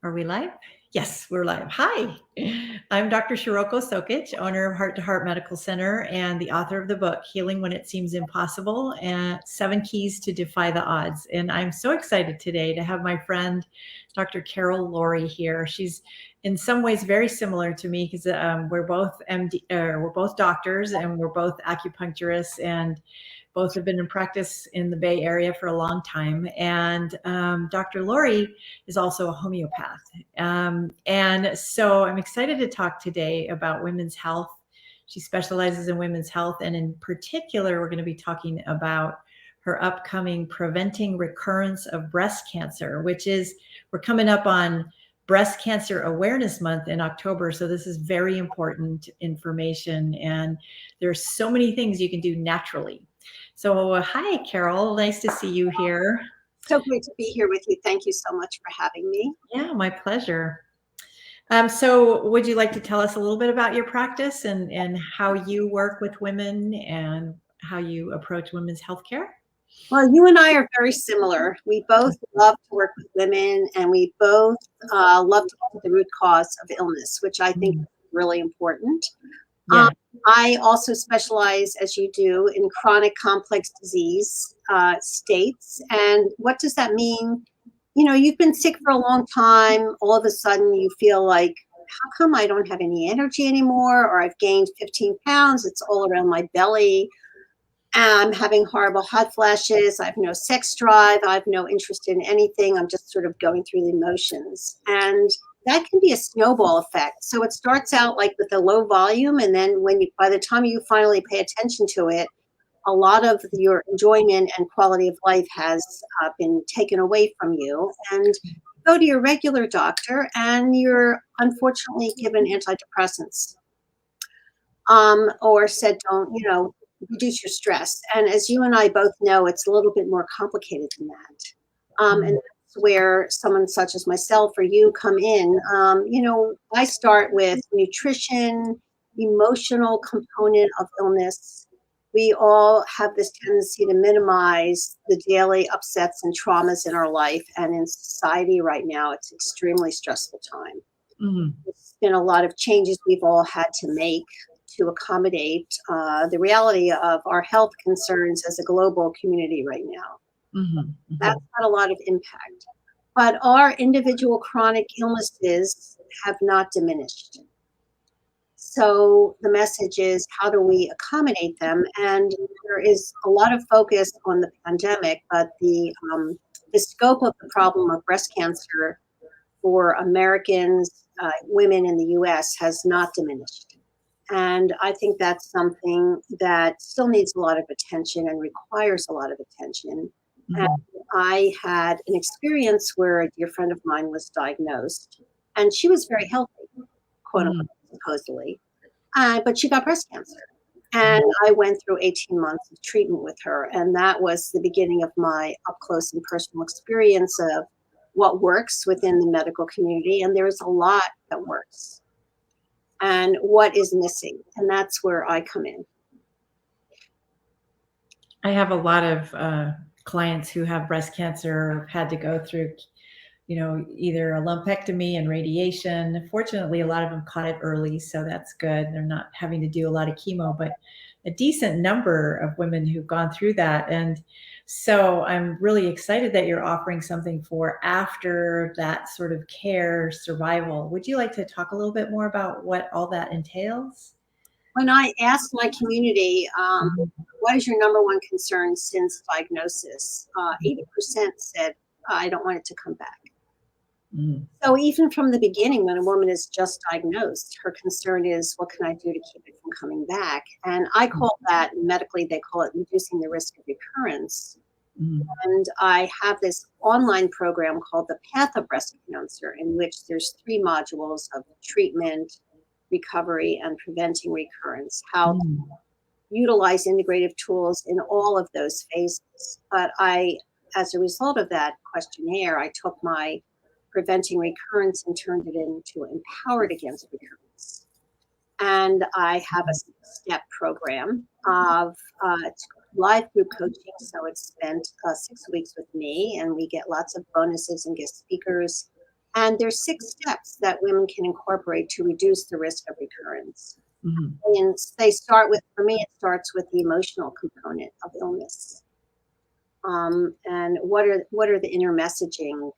Are we live? Yes, we're live. Hi, I'm Dr. Shiroko Sokitch, owner of Heart to Heart Medical Center and the author of the book, Healing When It Seems Impossible, and 7 Keys to Defy the Odds. And I'm so excited today to have my friend, Dr. Carol Lourie here. She's in some ways very similar to me because we're both we're both doctors and we're both acupuncturists, and both have been in practice in the Bay Area for a long time. And Dr. Lourie is also a homeopath. And so I'm excited to talk today about women's health. She specializes in women's health. And in particular, we're going to be talking about her upcoming Preventing Recurrence of Breast Cancer, which is, we're coming up on Breast Cancer Awareness Month in October. So this is very important information. And there's so many things you can do naturally. So hi, Carol. Nice to see you here. So great to be here with you. Thank you so much for having me. Yeah, my pleasure. So would you like to tell us a little bit about your practice and how you work with women and how you approach women's healthcare? Well, you and I are very similar. We both love to work with women, and we both love to get to the root cause of illness, which I think is really important. Yeah. I also specialize, as you do, in chronic complex disease states. And what does that mean? You know, you've been sick for a long time. All of a sudden you feel like, how come I don't have any energy anymore? Or I've gained 15 pounds. It's all around my belly. I'm having horrible hot flashes. I have no sex drive. I have no interest in anything. I'm just sort of going through the emotions. And that can be a snowball effect. So it starts out like with a low volume. And then by the time you finally pay attention to it, a lot of your enjoyment and quality of life has been taken away from you. And you go to your regular doctor and you're unfortunately given antidepressants or said, don't, reduce your stress. And as you and I both know, it's a little bit more complicated than that. And that's where someone such as myself or you come in. I start with nutrition, emotional component of illness. We all have this tendency to minimize the daily upsets and traumas in our life. And in society right now, it's an extremely stressful time. There's been a lot of changes we've all had to make to accommodate the reality of our health concerns as a global community right now. That's had a lot of impact. But our individual chronic illnesses have not diminished. So the message is, how do we accommodate them? And there is a lot of focus on the pandemic, but the scope of the problem of breast cancer for Americans, women in the US has not diminished. And I think that's something that still needs a lot of attention and requires a lot of attention. And I had an experience where a dear friend of mine was diagnosed, and she was very healthy, quote unquote, supposedly, but she got breast cancer. And I went through 18 months of treatment with her, and that was the beginning of my up close and personal experience of what works within the medical community. And there's a lot that works. And what is missing, and that's where I come in. I have a lot of clients who have breast cancer or have had to go through, either a lumpectomy and radiation. Fortunately, a lot of them caught it early, so that's good. They're not having to do a lot of chemo, but a decent number of women who've gone through that. And so I'm really excited that you're offering something for after that sort of care survival. Would you like to talk a little bit more about what all that entails? When I asked my community, what is your number one concern since diagnosis? 80% said, I don't want it to come back. So even from the beginning, when a woman is just diagnosed, her concern is, what can I do to keep it from coming back? And I call that, medically, they call it reducing the risk of recurrence. And I have this online program called the Path of Breast Cancer, in which there's 3 modules of treatment, recovery, and preventing recurrence, how to utilize integrative tools in all of those phases. But as a result of that questionnaire, I took my preventing recurrence and turned it into empowered against recurrence. And I have a step program of live group coaching. So it's spent 6 weeks with me, and we get lots of bonuses and guest speakers. And there's 6 steps that women can incorporate to reduce the risk of recurrence. Mhm. And they start with, for me, it starts with the emotional component of illness. And what are the inner messaging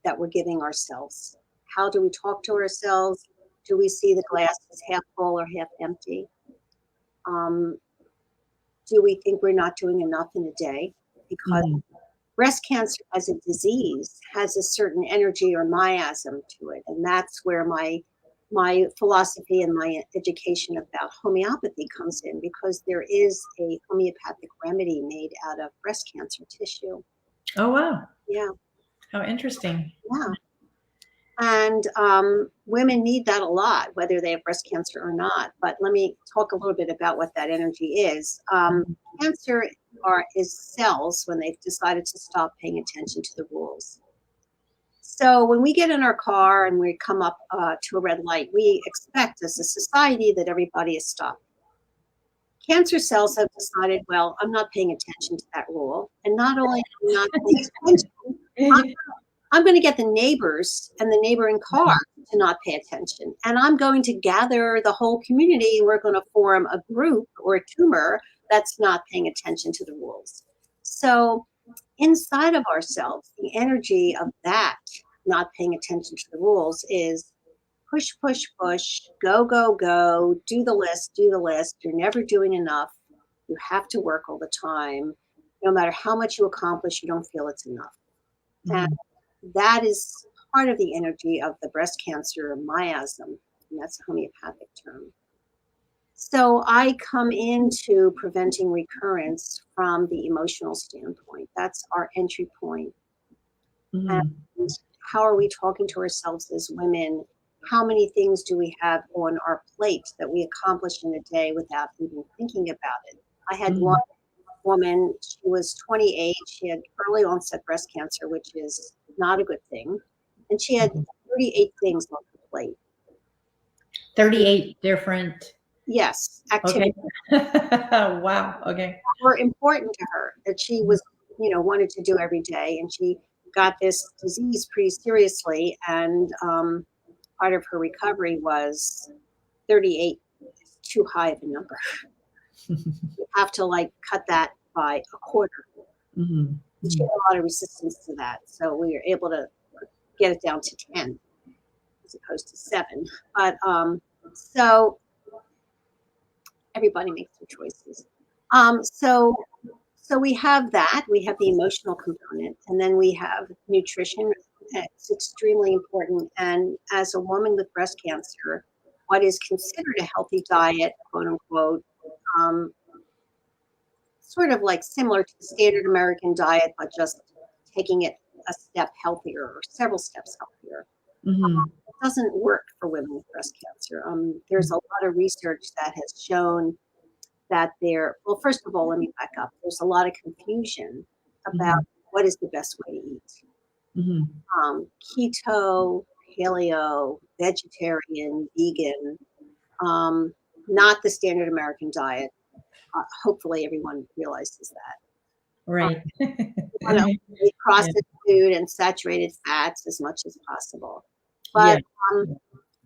that we're giving ourselves? How do we talk to ourselves? Do we see the glass as half full or half empty? Do we think we're not doing enough in a day? Because Mhm. breast cancer as a disease has a certain energy or miasm to it, and that's where my philosophy and my education about homeopathy comes in, because there is a homeopathic remedy made out of breast cancer tissue. Oh, wow. Yeah, How interesting. yeah. And women need that a lot, whether they have breast cancer or not. But let me talk a little bit about what that energy is. Cancer is cells when they've decided to stop paying attention to the rules. So when we get in our car and we come up to a red light, we expect as a society that everybody is stopped. Cancer cells have decided, well, I'm not paying attention to that rule. And not only am I not paying attention, I'm going to get the neighbors and the neighboring car to not pay attention. And I'm going to gather the whole community. We're going to form a group or a tumor that's not paying attention to the rules. So inside of ourselves, the energy of that not paying attention to the rules is push, push, push, go, go, go, do the list, do the list. You're never doing enough. You have to work all the time. No matter how much you accomplish, you don't feel it's enough. And that is part of the energy of the breast cancer miasm, and that's a homeopathic term. So I come into preventing recurrence from the emotional standpoint. That's our entry point. And how are we talking to ourselves as women? How many things do we have on our plate that we accomplish in a day without even thinking about it? I had one woman, she was 28, she had early onset breast cancer, which is not a good thing. And she had 38 things on her plate. 38 different. Yes, activities. Okay. Wow. Okay. Were important to her that she was, wanted to do every day. And she got this disease pretty seriously. And part of her recovery was 38 is too high of a number. You have to cut that by a quarter. She had a lot of resistance to that. So we were able to get it down to 10 as opposed to 7. But so everybody makes their choices. So we have that. We have the emotional component, and then we have nutrition. It's extremely important. And as a woman with breast cancer, what is considered a healthy diet, quote unquote, sort of like similar to the standard American diet, but just taking it a step healthier or several steps healthier. It doesn't work for women with breast cancer. There's a lot of research that has shown that well, first of all, let me back up. There's a lot of confusion about what is the best way to eat. Keto, paleo, vegetarian, vegan, not the standard American diet. Hopefully everyone realizes that. Right. Eat processed food and saturated fats as much as possible. But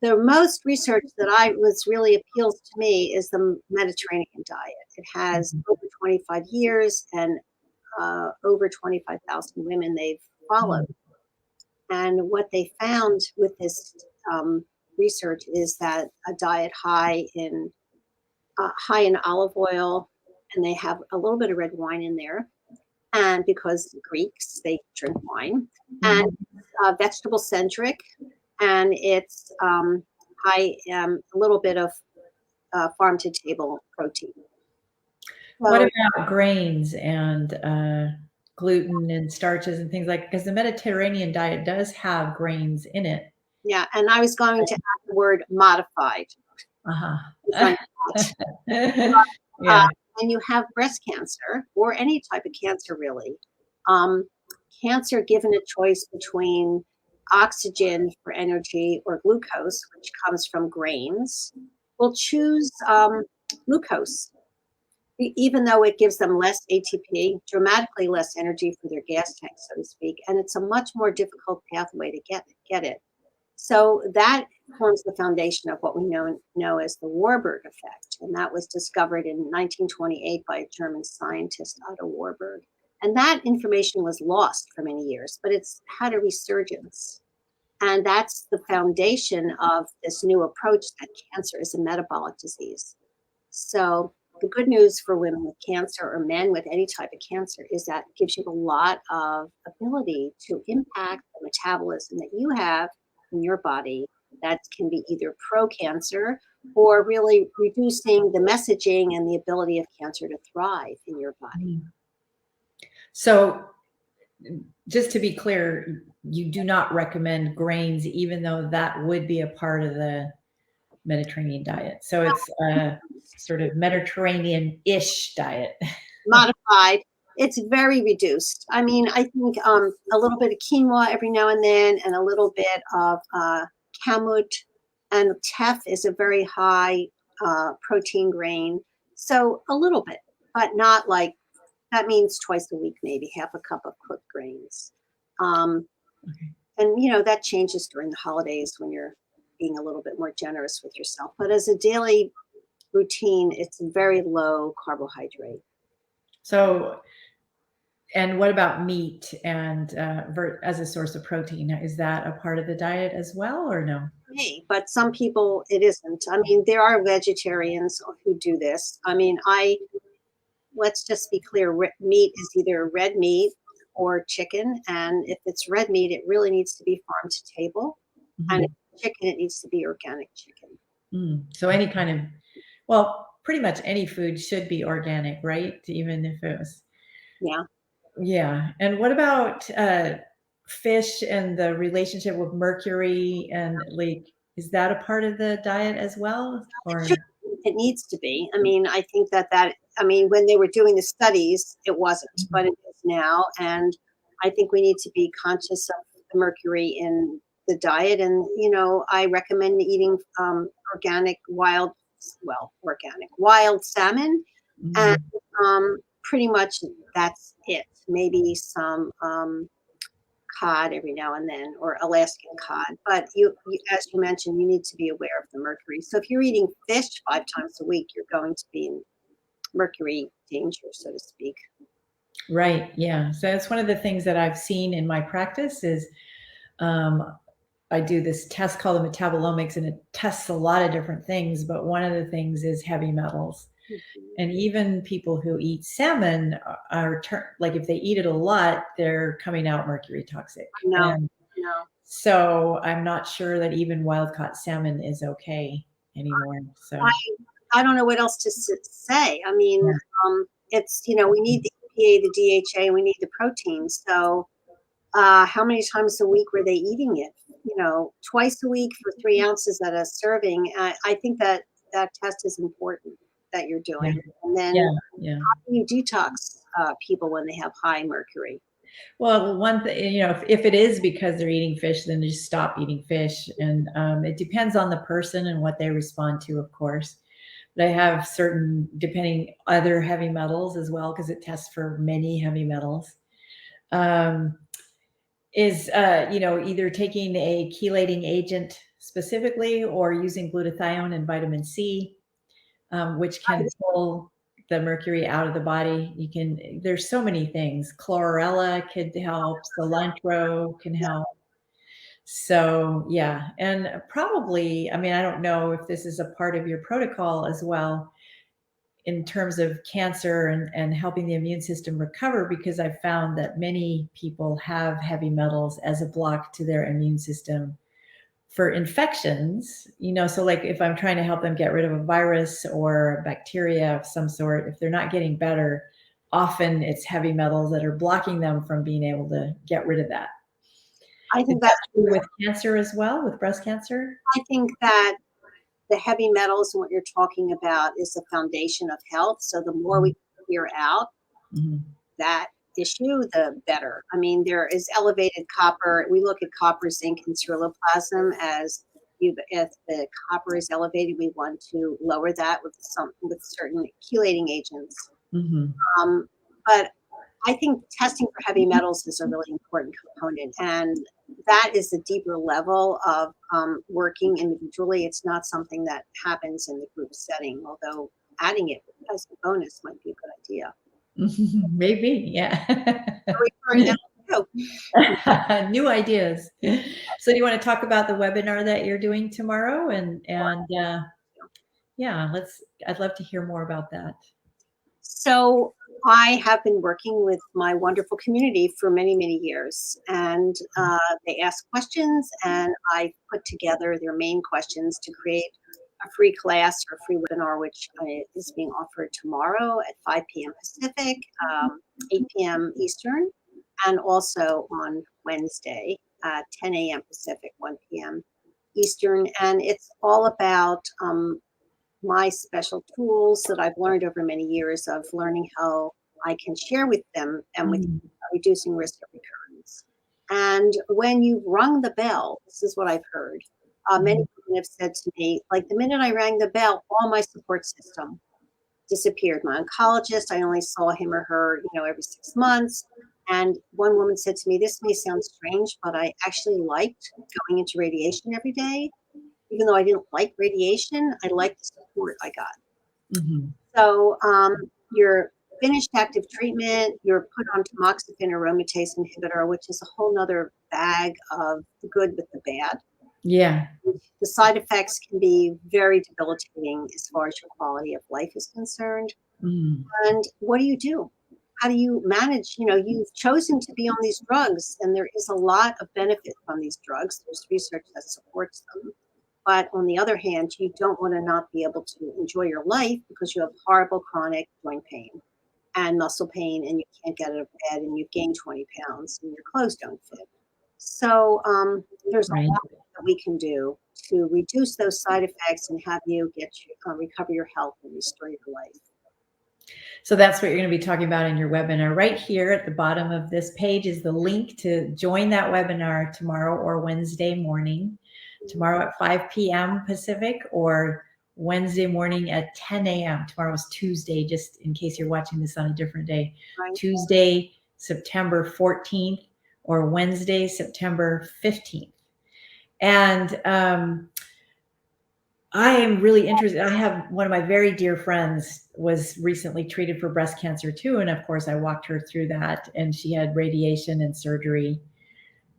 the most research that really appeals to me is the Mediterranean diet. It has over 25 years and over 25,000 women they've followed. And what they found with this research is that a diet high in olive oil, and they have a little bit of red wine in there, and because Greeks, they drink wine, and vegetable centric, and it's high a little bit of farm to table protein. So, what about grains and gluten and starches and things like? Because the Mediterranean diet does have grains in it. Yeah, and I was going to add the word modified. When you have breast cancer or any type of cancer, really, cancer given a choice between oxygen for energy or glucose, which comes from grains, will choose glucose. even though it gives them less ATP, dramatically less energy for their gas tank, so to speak, and it's a much more difficult pathway to get it. So that forms the foundation of what we know as the Warburg Effect, and that was discovered in 1928 by a German scientist, Otto Warburg. And that information was lost for many years, but it's had a resurgence. And that's the foundation of this new approach that cancer is a metabolic disease. So the good news for women with cancer or men with any type of cancer is that it gives you a lot of ability to impact the metabolism that you have in your body that can be either pro-cancer or really reducing the messaging and the ability of cancer to thrive in your body. So just to be clear, you do not recommend grains, even though that would be a part of the Mediterranean diet. So it's a sort of Mediterranean-ish diet. Modified. It's very reduced. I mean, I think a little bit of quinoa every now and then, and a little bit of kamut, and teff is a very high protein grain. So a little bit, but not like, that means twice a week, maybe half a cup of cooked grains. Okay. And, you know, that changes during the holidays when you're being a little bit more generous with yourself. But as a daily routine, it's very low carbohydrate. So, and what about meat and as a source of protein? Is that a part of the diet as well, or no? Me, but some people it isn't. I mean, there are vegetarians who do this. I mean, let's just be clear, meat is either red meat or chicken, and if it's red meat, it really needs to be farm to table, and if it's chicken, it needs to be organic chicken. So any kind of, well, pretty much any food should be organic, right? Even if it was. Yeah. And what about fish and the relationship with mercury, and like, is that a part of the diet as well? Or it needs to be. I mean, I think I mean, when they were doing the studies, it wasn't, but it is now. And I think we need to be conscious of the mercury in the diet. And, you know, I recommend eating organic wild salmon. And pretty much that's it. Maybe some cod every now and then, or Alaskan cod. But you, as you mentioned, you need to be aware of the mercury. So if you're eating fish 5 times a week, you're going to be in mercury danger, so to speak. Right. Yeah. So that's one of the things that I've seen in my practice is I do this test called the metabolomics, and it tests a lot of different things. But one of the things is heavy metals. And even people who eat salmon are like, if they eat it a lot, they're coming out mercury toxic. No. So I'm not sure that even wild caught salmon is okay anymore. So I don't know what else to say. I mean, it's, you know, we need the EPA, the DHA, we need the protein. So how many times a week were they eating it? You know, twice a week for 3 ounces at a serving. I think that test is important that you're doing. And then how do you detox people when they have high mercury? Well, one thing, you know, if it is because they're eating fish, then just stop eating fish. And it depends on the person and what they respond to, of course. But I have certain, depending, other heavy metals as well, because it tests for many heavy metals. You know, either taking a chelating agent specifically or using glutathione and vitamin C, which can pull the mercury out of the body. There's so many things. Chlorella could help. Cilantro can help. So yeah. And probably, I mean, I don't know if this is a part of your protocol as well in terms of cancer and helping the immune system recover, because I've found that many people have heavy metals as a block to their immune system for infections, you know. So like if I'm trying to help them get rid of a virus or a bacteria of some sort, if they're not getting better, often it's heavy metals that are blocking them from being able to get rid of that. I think that's true with cancer as well, with breast cancer. I think that the heavy metals and what you're talking about is the foundation of health. So the more we clear out that issue, the better. I mean, there is elevated copper. We look at copper, zinc, and ceruloplasmin as if the copper is elevated, we want to lower that with certain chelating agents. But I think testing for heavy metals is a really important component, and that is a deeper level of working individually. It's not something that happens in the group setting, although adding it as a bonus might be a good idea. Maybe, yeah. Too. New ideas. So do you want to talk about the webinar that you're doing tomorrow? And yeah, I'd love to hear more about that. So I have been working with my wonderful community for many, many years, and they ask questions, and I put together their main questions to create a free class or a free webinar, which is being offered tomorrow at 5 p.m. Pacific, 8 p.m. Eastern, and also on Wednesday at 10 a.m. Pacific, 1 p.m. Eastern. And it's all about my special tools that I've learned over many years of learning how I can share with them and with reducing risk of recurrence. And when you've rung the bell, this is what I've heard. Many people have said to me, like, the minute I rang the bell, all my support system disappeared. My oncologist, I only saw him or her, every 6 months. And one woman said to me, this may sound strange, but I actually liked going into radiation every day. Even though I didn't like radiation, I liked the support I got. So you're finished active treatment, you're put on tamoxifen aromatase inhibitor, which is a whole nother bag of the good with the bad. Yeah. The side effects can be very debilitating as far as your quality of life is concerned. And what do? How do you manage? You've chosen to be on these drugs, and there is a lot of benefit from these drugs. There's research that supports them. But on the other hand, you don't want to not be able to enjoy your life because you have horrible chronic joint pain and muscle pain, and you can't get out of bed, and you've gained 20 pounds, and your clothes don't fit. So there's a lot that we can do to reduce those side effects and have you recover your health and restore your life. So that's what you're going to be talking about in your webinar. Right here at the bottom of this page is the link to join that webinar tomorrow or Wednesday morning. Tomorrow at 5 p.m. Pacific or Wednesday morning at 10 a.m. Tomorrow's Tuesday, just in case you're watching this on a different day. Right. Tuesday, September 14th or Wednesday, September 15th. And I am really interested. I have one of my very dear friends was recently treated for breast cancer too. And of course I walked her through that, and she had radiation and surgery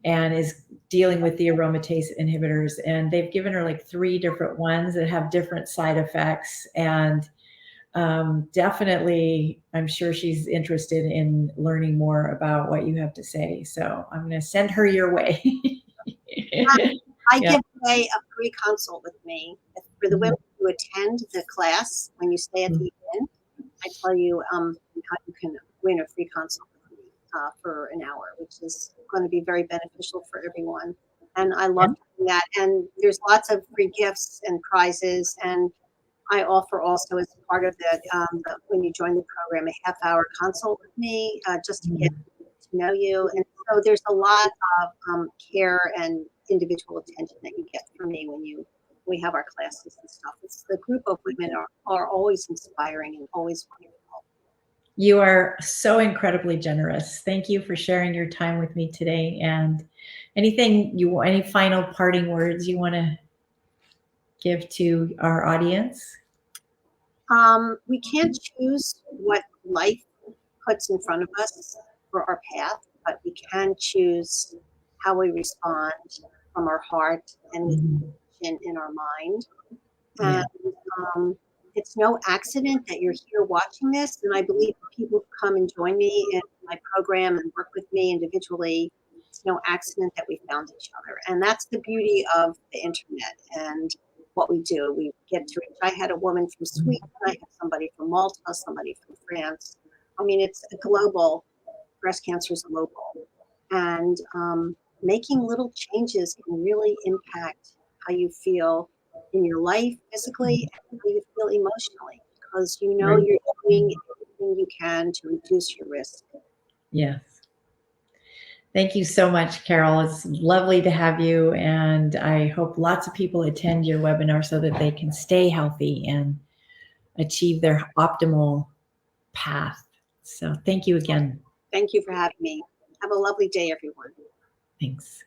and is dealing with the aromatase inhibitors. And they've given her like 3 different ones that have different side effects. And definitely, I'm sure she's interested in learning more about what you have to say. So I'm going to send her your way. I give away a free consult with me for the women who attend the class. When you stay at the event, I tell you how you can win a free consult with me for an hour, which is going to be very beneficial for everyone. And I love doing that. And there's lots of free gifts and prizes. And I offer also, as part of that, when you join the program, a half-hour consult with me just to get to know you. And so there's a lot of care and individual attention that you get from me when we have our classes and stuff. It's the group of women are always inspiring and always wonderful. You are so incredibly generous. Thank you for sharing your time with me today. And any final parting words you want to give to our audience? We can't choose what life puts in front of us for our path, but we can choose how we respond from our heart and in our mind. And it's no accident that you're here watching this. And I believe people who come and join me in my program and work with me individually, it's no accident that we found each other. And that's the beauty of the internet and what we do. We get to reach. I had a woman from Sweden, I had somebody from Malta, somebody from France. I mean, it's a global, breast cancer is global. And making little changes can really impact how you feel in your life physically and how you feel emotionally, because you're doing everything you can to reduce your risk. Yes. Thank you so much, Carol. It's lovely to have you. And I hope lots of people attend your webinar so that they can stay healthy and achieve their optimal path. So thank you again. Thank you for having me. Have a lovely day, everyone. Thanks.